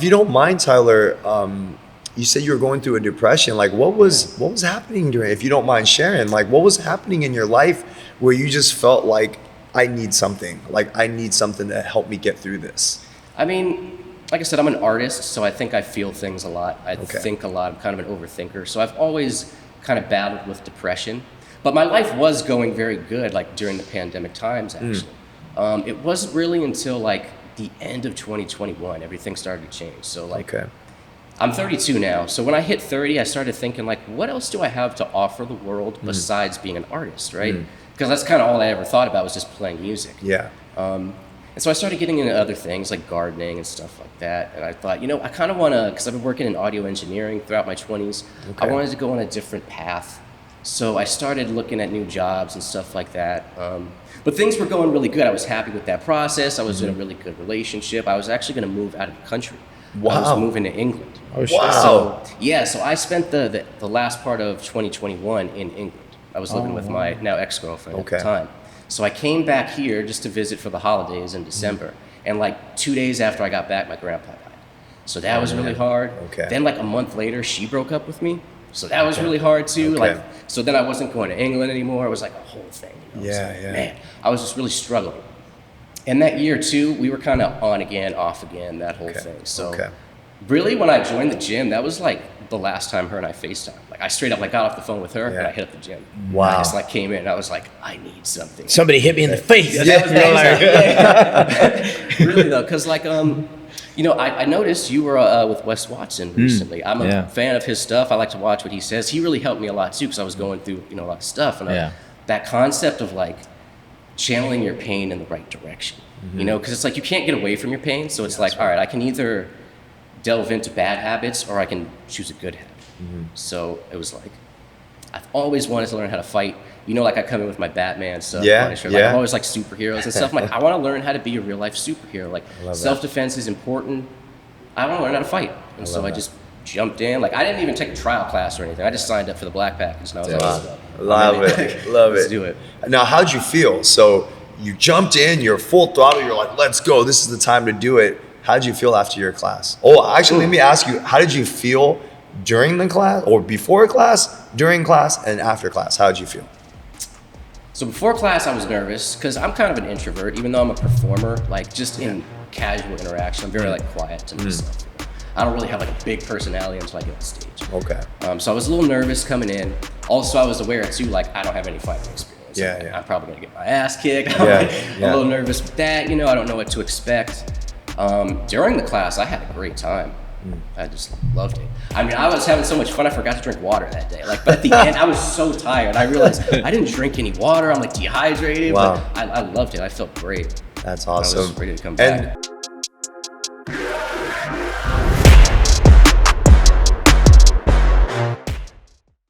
If you don't mind, Tyler, you said you were going through a depression. Like, what was happening during? If you don't mind sharing, like, what was happening in your life where you just felt like I need something, like I need something to help me get through this? I mean, like I said, I'm an artist, so I think I feel things a lot. I think a lot. I'm kind of an overthinker, so I've always kind of battled with depression. But my life was going very good, like during the pandemic times, actually. It wasn't really until like the end of 2021 everything started to change. So like, I'm 32 now, so when I hit 30, I started thinking like, what else do I have to offer the world besides being an artist, right? Because that's kind of all I ever thought about was just playing music. Yeah. And so I started getting into other things like gardening and stuff like that. And I thought, you know, I kind of want to, because I've been working in audio engineering throughout my 20s, I wanted to go on a different path. So I started looking at new jobs and stuff like that. But things were going really good. I was happy with that process. I was in a really good relationship. I was actually going to move out of the country. Wow. I was moving to England. Oh, wow. So I spent the last part of 2021 in England. I was living with my now ex-girlfriend at the time. So I came back here just to visit for the holidays in December. And like 2 days after I got back, my grandpa died. So that was really hard. Then like a month later, she broke up with me. So that was really hard too. Like, so then I wasn't going to England anymore. It was like a whole thing. You know? Man, I was just really struggling. And that year too, we were kind of on again, off again, that whole thing. So really when I joined the gym, that was like the last time her and I FaceTimed. Like I straight up like got off the phone with her and I hit up the gym. Wow. I just like came in and I was like, I need something. Somebody hit me in the face. Really though, because like, you know, I noticed you were with Wes Watson recently. I'm a fan of his stuff. I like to watch what he says. He really helped me a lot too because I was going through, you know, a lot of stuff. And that concept of like channeling your pain in the right direction, you know, because it's like you can't get away from your pain. So it's like, all right, I can either delve into bad habits or I can choose a good habit. So it was like, I've always wanted to learn how to fight. You know, like I come in with my Batman stuff. Like, I'm always like superheroes and stuff. I'm like, I want to learn how to be a real life superhero. Like self-defense is important. I want to learn how to fight. And so I just jumped in. Like I didn't even take a trial class or anything. I just signed up for the black package. And I was like, love it. Let's do it. Now, how'd you feel? So you jumped in, you're full throttle. You're like, let's go. This is the time to do it. How'd you feel after your class? Oh, actually, let me ask you, how did you feel during the class or before class, during class, and after class? How'd you feel? So before class, I was nervous because I'm kind of an introvert, even though I'm a performer. Like just in casual interaction, I'm very like quiet to myself. I don't really have like a big personality until I get on stage. So I was a little nervous coming in. Also, I was aware too, like I don't have any fighting experience. I'm probably gonna get my ass kicked. I'm a little nervous with that. You know, I don't know what to expect. During the class, I had a great time. I just loved it. I mean, I was having so much fun, I forgot to drink water that day. Like, but at the end, I was so tired. I realized I didn't drink any water. I'm like dehydrated. But I loved it. I felt great. That's awesome. I was ready to come back.